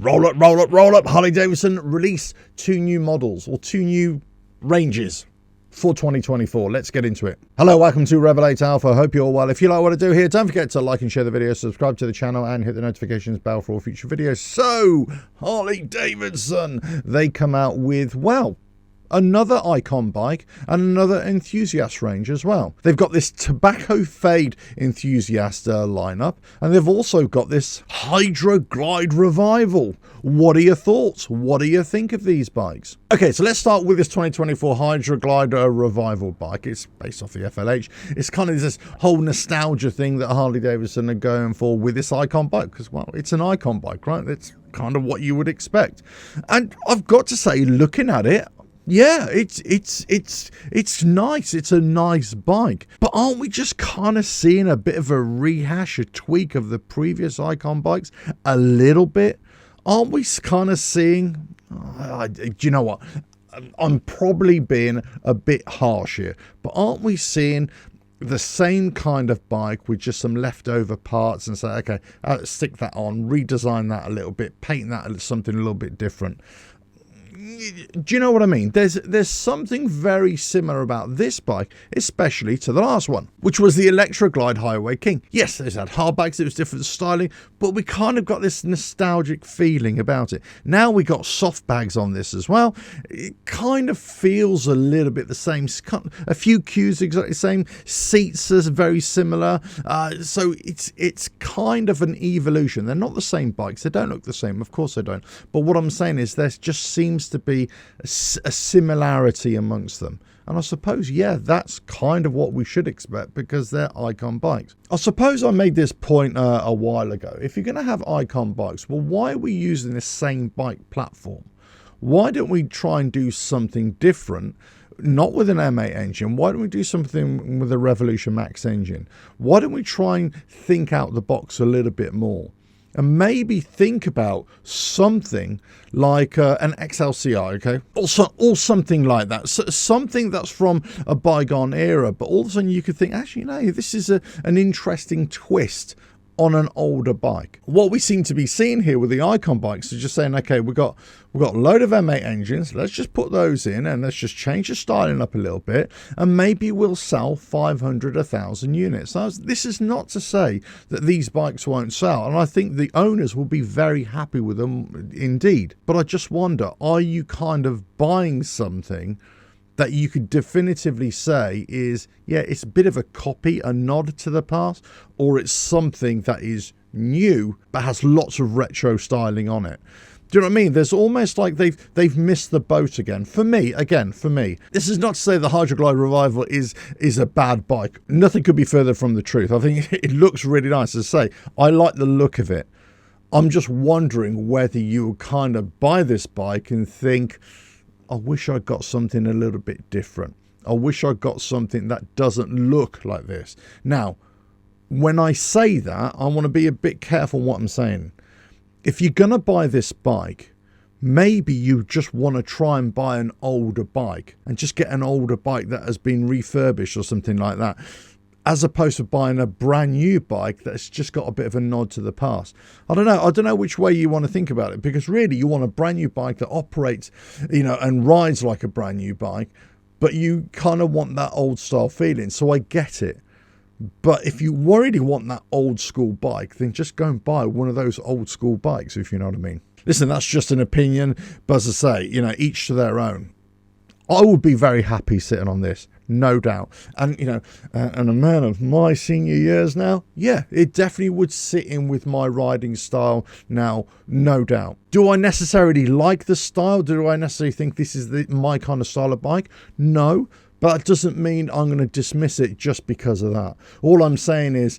Roll up, roll up, roll up. Harley Davidson released 2 new models, or 2 new ranges for 2024. Let's get into it. Hello, welcome to RevelatorAlf. I hope you're all well. If you like what I do here, don't forget to like and share the video, subscribe to the channel, and hit the notifications bell for all future videos. So, Harley Davidson, they come out with, well, another icon bike and another Enthusiast range as well. They've got this tobacco fade Enthusiast lineup, and they've also got this Hydra Glide Revival. What are your thoughts? What do you think of these bikes? Okay, so let's start with this 2024 Hydra Glide Revival bike. It's based off the FLH. It's kind of this whole nostalgia thing that Harley Davidson are going for with this icon bike, because, well, it's an icon bike, right? It's kind of what you would expect. And I've got to say, looking at it, yeah, it's nice. It's a nice bike. But aren't we just kind of seeing a bit of a rehash, a tweak of the previous icon bikes? A little bit. Aren't we kind of seeing... do you know what? I'm probably being a bit harsh here. But aren't we seeing the same kind of bike with just some leftover parts and say, okay, stick that on, redesign that a little bit, paint that as something a little bit different? Do you know what I mean? There's something very similar about this bike, especially to the last one, which was the Electra Glide Highway King. Yes, there's had hard bags, it was different styling, but we kind of got this nostalgic feeling about it. Now we got soft bags on this as well. It kind of feels a little bit the same. A few cues exactly the same. Seats are very similar. So it's kind of an evolution. They're not the same bikes. They don't look the same. Of course they don't. But what I'm saying is there just seems to be a similarity amongst them, and I suppose, yeah, that's kind of what we should expect because they're icon bikes. I suppose I made this point a while ago. If you're going to have icon bikes, well, why are we using the same bike platform? Why don't we try and do something different? Not with an M8 engine. Why don't we do something with a Revolution Max engine? Why don't we try and think out the box a little bit more? And maybe think about something like an XLCR, okay? Or something like that. So something that's from a bygone era, but all of a sudden you could think, actually, no, this is an interesting twist on an older bike. What we seem to be seeing here with the icon bikes is just saying, okay, we've got a load of M8 engines, let's just put those in and let's just change the styling up a little bit, and maybe we'll sell 500, 1,000 units. Now, this is not to say that these bikes won't sell, and I think the owners will be very happy with them indeed. But I just wonder, are you kind of buying something that you could definitively say is, yeah, it's a bit of a copy, a nod to the past, or it's something that is new but has lots of retro styling on it? Do you know what I mean? There's almost like they've missed the boat again. For me, this is not to say the Hydra Glide Revival is a bad bike. Nothing could be further from the truth. I think it looks really nice. As I say, I like the look of it. I'm just wondering whether you would kind of buy this bike and think, I wish I got something a little bit different. I wish I got something that doesn't look like this. Now, when I say that, I want to be a bit careful what I'm saying. If you're going to buy this bike, maybe you just want to try and buy an older bike and just get an older bike that has been refurbished or something like that, as opposed to buying a brand new bike that's just got a bit of a nod to the past. I don't know which way you want to think about it, because really you want a brand new bike that operates, and rides like a brand new bike, but you kind of want that old style feeling. So I get it. But if you really want that old school bike, then just go and buy one of those old school bikes, if you know what I mean. Listen, that's just an opinion, but as I say, each to their own. I would be very happy sitting on this, no doubt. And, and a man of my senior years now, yeah, it definitely would sit in with my riding style now, no doubt. Do I necessarily like the style? Do I necessarily think this is my kind of style of bike? No, but that doesn't mean I'm going to dismiss it just because of that. All I'm saying is,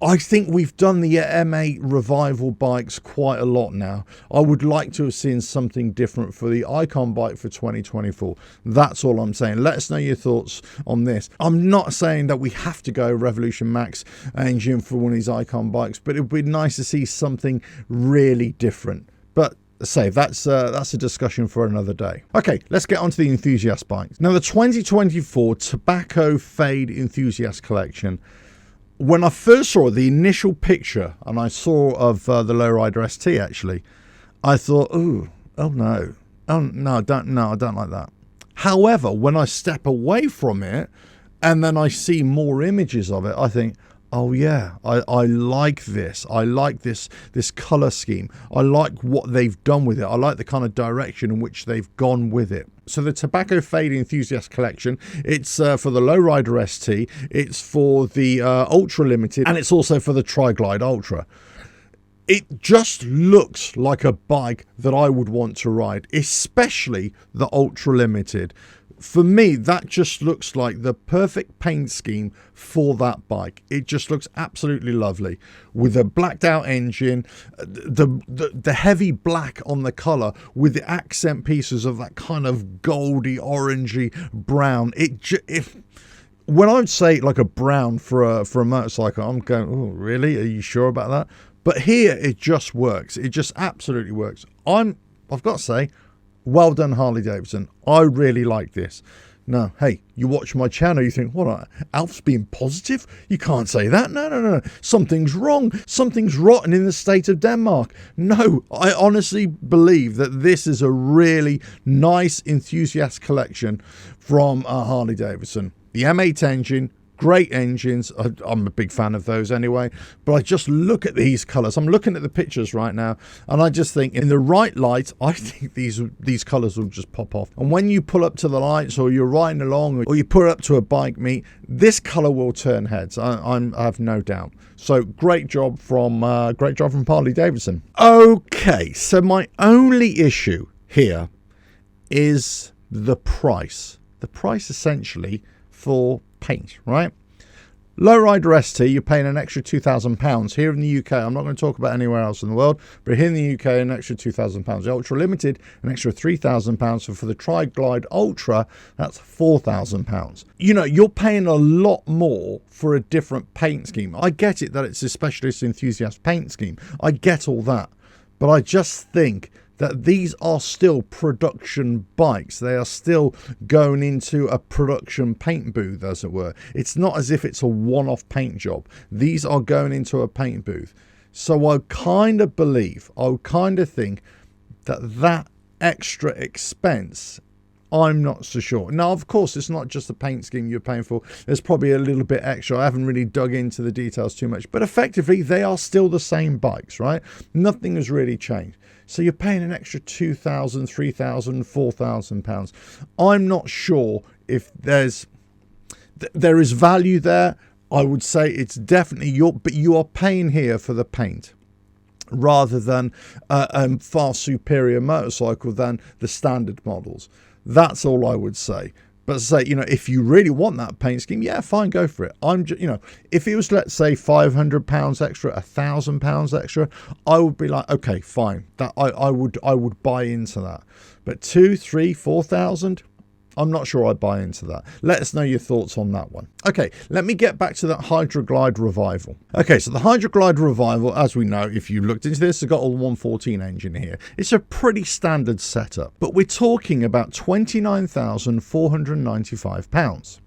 I think we've done the M8 revival bikes quite a lot now. I would like to have seen something different for the icon bike for 2024. That's all I'm saying. Let us know your thoughts on this. I'm not saying that we have to go Revolution Max engine for one of these icon bikes, but it would be nice to see something really different. But say that's a discussion for another day. Okay, let's get on to the Enthusiast bikes. Now, the 2024 Tobacco Fade Enthusiast collection. When I first saw the initial picture, and I saw of the Lowrider ST actually, I thought, oh no, I don't like that. However, when I step away from it and then I see more images of it, I think, oh yeah, I like this. I like this color scheme. I like what they've done with it. I like the kind of direction in which they've gone with it. So the Tobacco Fade Enthusiast collection, it's for the Lowrider ST, it's for the Ultra Limited, and it's also for the Tri-Glide Ultra. It just looks like a bike that I would want to ride, especially the Ultra Limited. For me, that just looks like the perfect paint scheme for that bike. It just looks absolutely lovely with a blacked out engine, the heavy black on the color with the accent pieces of that kind of goldy, orangey brown. When I would say like a brown for a motorcycle, I'm going, oh, really? Are you sure about that? But here, it just works. It just absolutely works. I've got to say, well done, Harley Davidson. I really like this. Now, hey, you watch my channel, you think, what, Alf's being positive? You can't say that. No. Something's wrong. Something's rotten in the state of Denmark. No, I honestly believe that this is a really nice enthusiast collection from Harley Davidson. The M8 engine, great engines. I'm a big fan of those anyway, but I just look at these colors. I'm looking at the pictures right now, and I just think in the right light, I think these colors will just pop off. And when you pull up to the lights, or you're riding along, or you put up to a bike meet, this color will turn heads. I have no doubt. So great job from Harley Davidson. Okay, so my only issue here is the price. The price essentially for paint, right? Lowrider ST, you're paying an extra £2,000 here in the UK. I'm not going to talk about anywhere else in the world, but here in the UK, an extra £2,000. The Ultra Limited, an extra £3,000. So for the Tri-Glide Ultra, that's £4,000. You know, you're paying a lot more for a different paint scheme. I get it that it's a specialist enthusiast paint scheme. I get all that, but I just think that these are still production bikes. They are still going into a production paint booth, as it were. It's not as if it's a one-off paint job. These are going into a paint booth. So I kind of believe, I kind of think that extra expense, I'm not so sure. Now, of course, it's not just the paint scheme you're paying for. There's probably a little bit extra. I haven't really dug into the details too much. But effectively, they are still the same bikes, right? Nothing has really changed. So you're paying an extra £2,000, £3,000, £4,000. I'm not sure if there is value there. I would say it's definitely but you are paying here for the paint, rather than a far superior motorcycle than the standard models. That's all I would say. But say, you know, if you really want that paint scheme, yeah, fine, go for it. You know, if it was, let's say, £500 extra, £1,000 extra, I would be like, okay, fine. That I would buy into that. But 2, 3, 4,000, I'm not sure I'd buy into that. Let us know your thoughts on that one. Okay, let me get back to that Hydra Glide Revival. Okay, so the Hydra Glide Revival, as we know, if you looked into this, it's got a 114 engine here. It's a pretty standard setup, but we're talking about £29,495.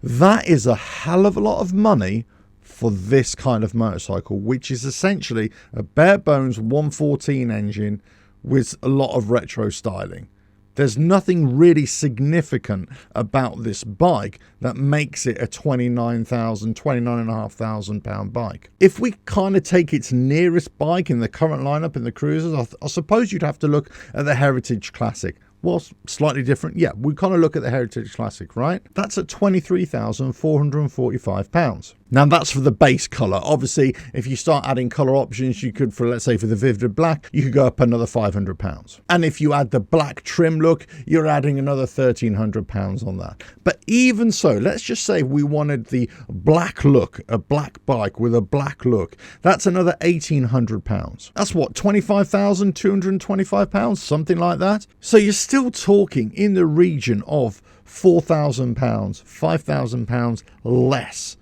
That is a hell of a lot of money for this kind of motorcycle, which is essentially a bare bones 114 engine with a lot of retro styling. There's nothing really significant about this bike that makes it a £29,500 bike. If we kind of take its nearest bike in the current lineup in the cruisers, I suppose you'd have to look at the Heritage Classic. Well, slightly different. Yeah, we kind of look at the Heritage Classic, right? That's at £23,445. Now, that's for the base colour. Obviously, if you start adding colour options, you could, let's say, for the Vivid Black, you could go up another £500. And if you add the black trim look, you're adding another £1,300 on that. But even so, let's just say we wanted the black look, a black bike with a black look. That's another £1,800. That's what, £25,225, something like that. So you're still talking in the region of £4,000, £5,000 less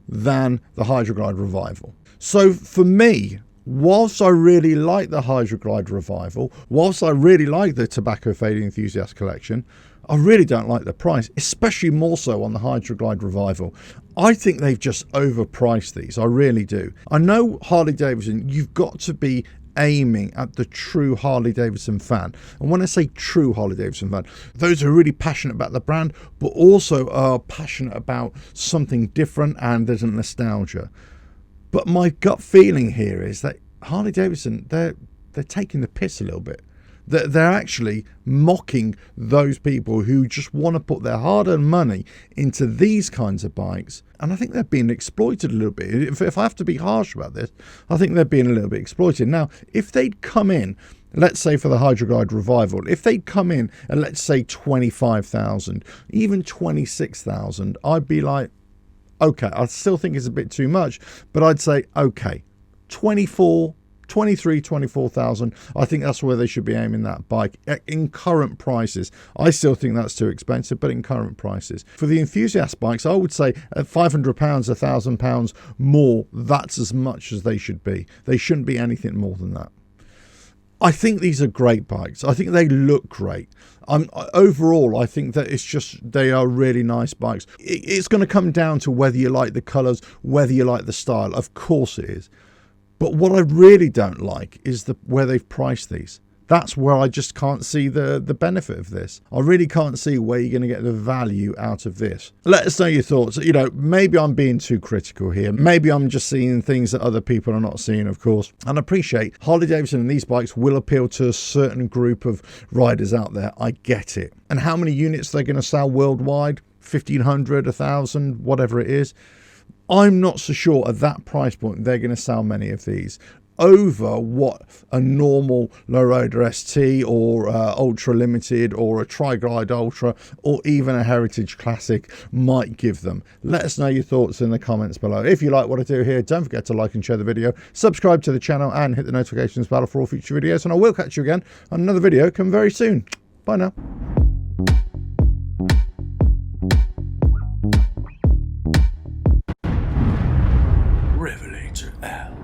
than the Hydra Glide Revival. So for me, whilst I really like the Hydra Glide Revival, whilst I really like the Tobacco Fade Enthusiast collection, I really don't like the price, especially more so on the Hydra Glide Revival. I think they've just overpriced these. I really do. I know Harley Davidson, you've got to be aiming at the true Harley Davidson fan. And when I say true Harley Davidson fan, those who are really passionate about the brand, but also are passionate about something different, and there's a nostalgia. But my gut feeling here is that Harley Davidson, they're taking the piss a little bit. They're actually mocking those people who just want to put their hard-earned money into these kinds of bikes. And I think they're being exploited a little bit. If I have to be harsh about this, I think they're being a little bit exploited. Now, if they'd come in, let's say for the Hydra Glide Revival, if they'd come in at, let's say, 25,000, even 26,000, I'd be like, okay, I still think it's a bit too much, but I'd say, okay, 24,000, I think that's where they should be aiming that bike in current prices. I still think that's too expensive, but in current prices. For the Enthusiast bikes, I would say at £500, £1,000 more, that's as much as they should be. They shouldn't be anything more than that. I think these are great bikes. I think they look great. Overall, I think that they are really nice bikes. It's going to come down to whether you like the colours, whether you like the style. Of course it is. But what I really don't like is where they've priced these. That's where I just can't see the benefit of this. I really can't see where you're going to get the value out of this. Let us know your thoughts. You know, maybe I'm being too critical here. Maybe I'm just seeing things that other people are not seeing, of course. And I appreciate Harley Davidson and these bikes will appeal to a certain group of riders out there. I get it. And how many units they're going to sell worldwide? 1,500, 1,000, whatever it is. I'm not so sure at that price point they're going to sell many of these over what a normal Lowrider ST or Ultra Limited or a Tri-Glide Ultra or even a Heritage Classic might give them. Let us know your thoughts in the comments below. If you like what I do here, don't forget to like and share the video, subscribe to the channel and hit the notifications bell for all future videos, and I will catch you again on another video coming very soon. Bye now. RevelatorAlf.